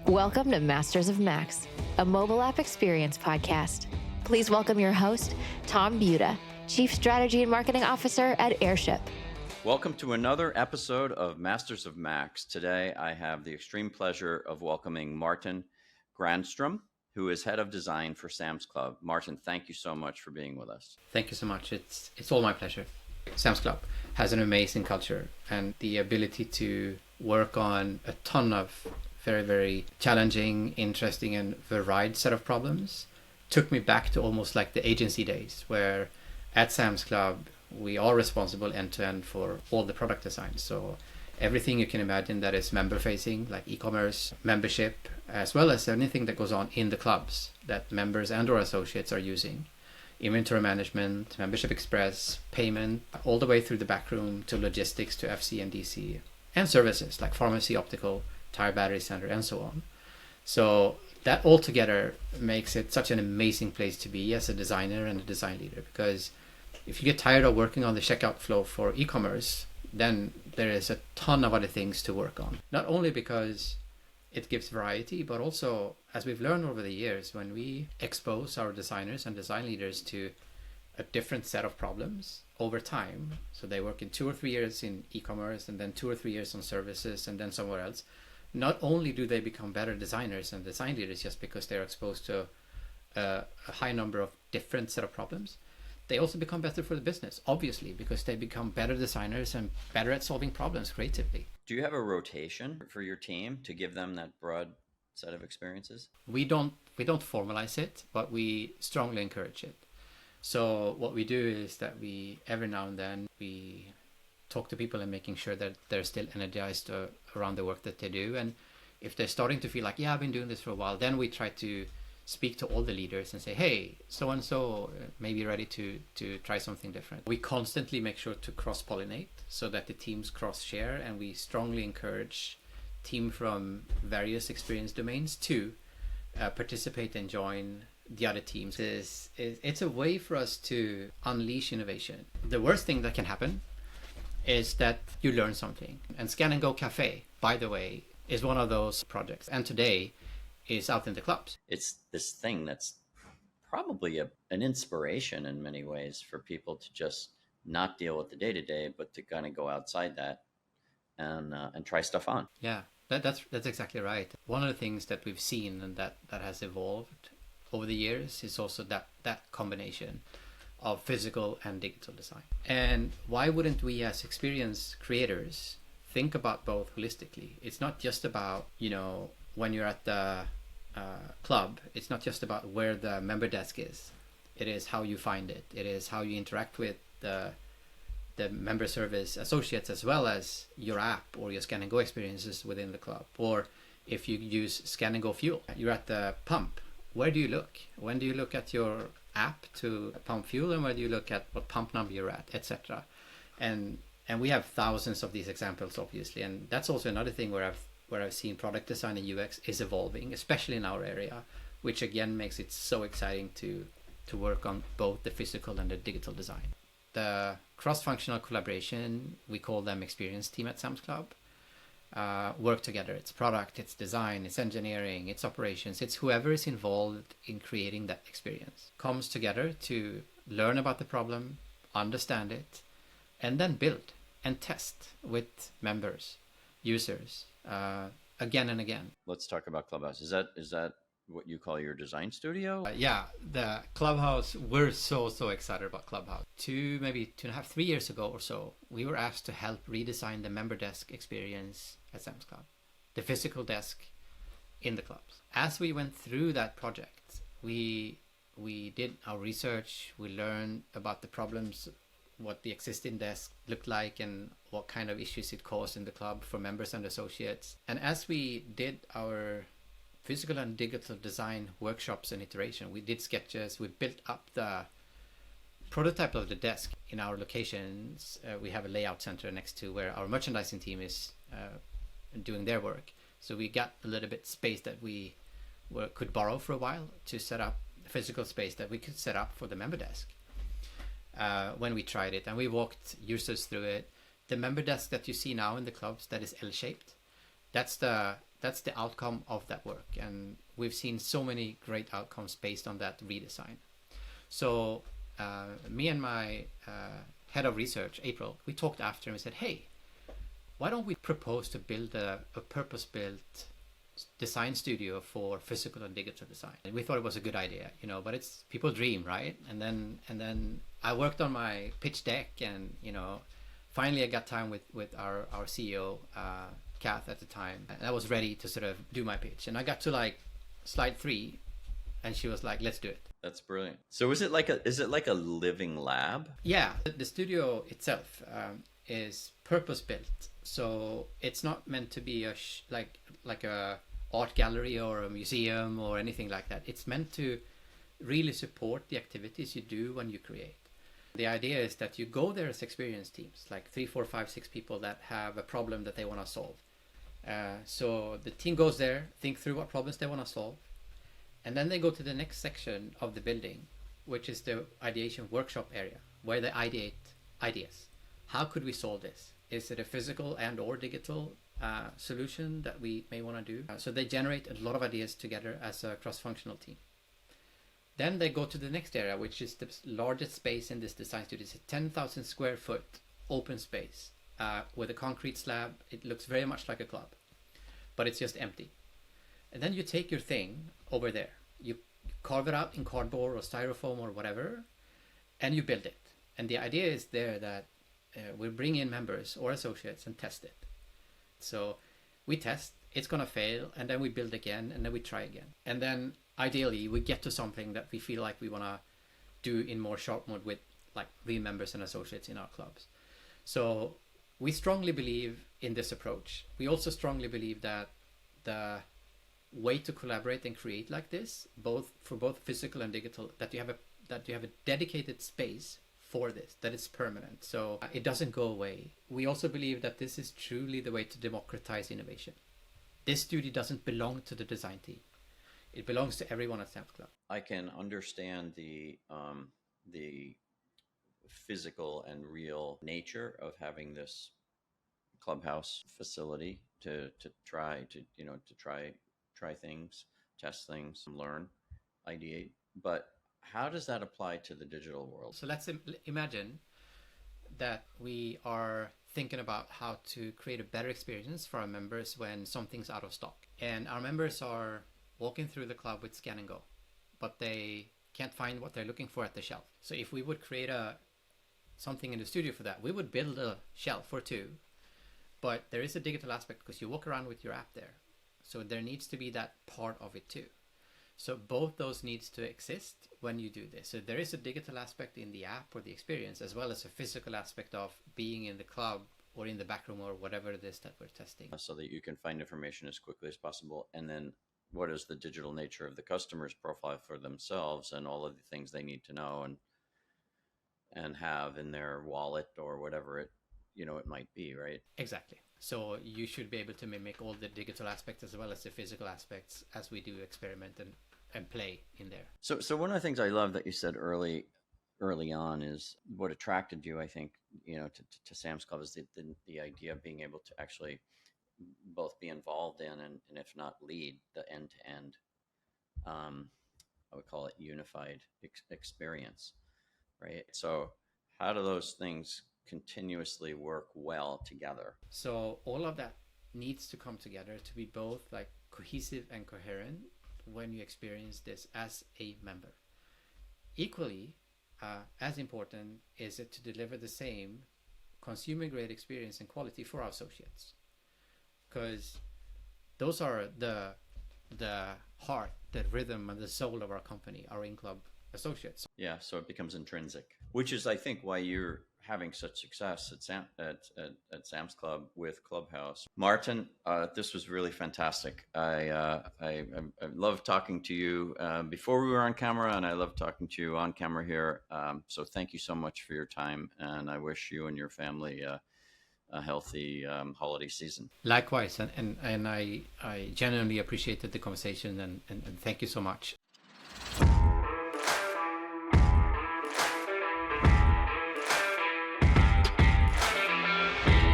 Welcome to Masters of Max, a mobile app experience podcast. Please welcome your host, Tom Buda, Chief Strategy and Marketing Officer at Airship. Welcome to another episode of Masters of Max. Today, I have the extreme pleasure of welcoming Martin Granström, who is Head of Design for Sam's Club. Martin, thank you so much for being with us. Thank you so much. It's all my pleasure. Sam's Club has an amazing culture and the ability to work on a ton of very, very challenging, interesting, and varied set of problems. Took me back to almost like the agency days, where at Sam's Club, we are responsible end-to-end for all the product design. So everything you can imagine that is member-facing, like e-commerce, membership, as well as anything that goes on in the clubs that members and or associates are using. Inventory management, membership express, payment, all the way through the back room to logistics, to FC and DC, and services like pharmacy, optical, tire battery center, and so on. So that all together makes it such an amazing place to be as a designer and a design leader, because if you get tired of working on the checkout flow for e-commerce, then there is a ton of other things to work on. Not only because it gives variety, but also, as we've learned over the years, when we expose our designers and design leaders to a different set of problems over time, so they work in 2 or 3 years in e-commerce and then 2 or 3 years on services and then somewhere else, not only do they become better designers and design leaders just because they're exposed to a high number of different set of problems, they also become better for the business, obviously, because they become better designers and better at solving problems creatively. Do you have a rotation for your team to give them that broad set of experiences? We don't formalize it, but we strongly encourage it. So what we do is that we, every now and then, we talk to people and making sure that they're still energized around the work that they do. And if they're starting to feel like, yeah, I've been doing this for a while, then we try to speak to all the leaders and say, hey, so-and-so may be ready to try something different. We constantly make sure to cross-pollinate so that the teams cross-share, and we strongly encourage team from various experience domains to participate and join the other teams. It's a way for us to unleash innovation. The worst thing that can happen is that you learn something. And Scan and Go Cafe, by the way, is one of those projects. And today is out in the clubs. It's this thing that's probably an inspiration in many ways for people to just not deal with the day-to-day, but to kind of go outside that and try stuff on. Yeah, that's exactly right. One of the things that we've seen and that has evolved over the years is also that combination of physical and digital design. And why wouldn't we as experienced creators think about both holistically? It's not just about, when you're at the club, it's not just about where the member desk is. It is how you find it. It is how you interact with the member service associates, as well as your app or your Scan and Go experiences within the club. Or if you use Scan and Go Fuel, you're at the pump. Where do you look? When do you look at your app to pump fuel, and where do you look at what pump number you're at, etc.? And we have thousands of these examples, obviously, and that's also another thing where I've seen product design and UX is evolving, especially in our area, which again makes it so exciting to work on both the physical and the digital design. The cross-functional collaboration, we call them experience team at Sam's Club, work together. It's product, it's design, it's engineering, it's operations, it's whoever is involved in creating that experience comes together to learn about the problem, understand it, and then build and test with members, users, again and again. Let's talk about Clubhouse. Is that what you call your design studio? Yeah, the Clubhouse, we're so excited about Clubhouse. 2.5, 3 years ago or so, we were asked to help redesign the member desk experience at Sam's Club, the physical desk in the clubs. As we went through that project, we did our research, we learned about the problems, what the existing desk looked like and what kind of issues it caused in the club for members and associates. And as we did our physical and digital design workshops and iteration, we did sketches, we built up the prototype of the desk in our locations. We have a layout center next to where our merchandising team is doing their work. So we got a little bit space that we could borrow for a while to set up a physical space that we could set up for the member desk. When we tried it and we walked users through it, the member desk that you see now in the clubs that is L-shaped, that's the that's the outcome of that work. And we've seen so many great outcomes based on that redesign. So me and my head of research, April, we talked after and we said, hey, why don't we propose to build a purpose-built design studio for physical and digital design? And we thought it was a good idea, you know, but it's people dream, right? And then I worked on my pitch deck, and you know, finally I got time with our CEO, Kath at the time, and I was ready to sort of do my pitch. And I got to like slide 3, and she was like, let's do it. That's brilliant. So is it like a living lab? Yeah, the studio itself is purpose built, so it's not meant to be like a art gallery or a museum or anything like that. It's meant to really support the activities you do when you create. The idea is that you go there as experienced teams, like 3, 4, 5, 6 people that have a problem that they want to solve. So the team goes there, think through what problems they want to solve, and then they go to the next section of the building, which is the ideation workshop area, where they ideate ideas. How could we solve this? Is it a physical and or digital solution that we may want to do? So they generate a lot of ideas together as a cross-functional team. Then they go to the next area, which is the largest space in this design studio. It's a 10,000 square foot open space with a concrete slab. It looks very much like a club, but it's just empty. And then you take your thing over there. You carve it out in cardboard or styrofoam or whatever, and you build it. And the idea is there that we bring in members or associates and test it. So we test, it's going to fail, and then we build again, and then we try again. And then ideally we get to something that we feel like we want to do in more sharp mode with like real members and associates in our clubs. So we strongly believe in this approach. We also strongly believe that the way to collaborate and create like this, both physical and digital, that you have a dedicated space for this, that it's permanent, so it doesn't go away. We also believe that this is truly the way to democratize innovation. This studio doesn't belong to the design team. It belongs to everyone at Sam's Club. I can understand the physical and real nature of having this clubhouse facility to try things, test things, learn, ideate. But how does that apply to the digital world? So let's imagine that we are thinking about how to create a better experience for our members when something's out of stock. And our members are walking through the club with Scan and Go, but they can't find what they're looking for at the shelf. So if we would create something in the studio for that, we would build a shelf or two, but there is a digital aspect because you walk around with your app there. So there needs to be that part of it too. So both those needs to exist when you do this. So there is a digital aspect in the app or the experience, as well as a physical aspect of being in the club or in the back room or whatever it is that we're testing. So that you can find information as quickly as possible. And then what is the digital nature of the customer's profile for themselves and all of the things they need to know and have in their wallet or whatever it might be, right? Exactly. So you should be able to mimic all the digital aspects as well as the physical aspects as we do experiment and play in there. So one of the things I love that you said early on is what attracted you, I think, to Sam's Club is the idea of being able to actually both be involved in and if not lead the end-to-end, I would call it unified experience, right? So how do those things continuously work well together? So all of that needs to come together to be both like cohesive and coherent when you experience this as a member. Equally, as important is it to deliver the same consumer grade experience and quality for our associates, because those are the heart, the rhythm, and the soul of our company, our in-club associates. Yeah, so it becomes intrinsic, which is, I think, why you're having such success at Sam's Club with Clubhouse. Martin, this was really fantastic. I love talking to you before we were on camera, and I love talking to you on camera here. So thank you so much for your time, and I wish you and your family a healthy holiday season. Likewise, and I genuinely appreciated the conversation, and thank you so much.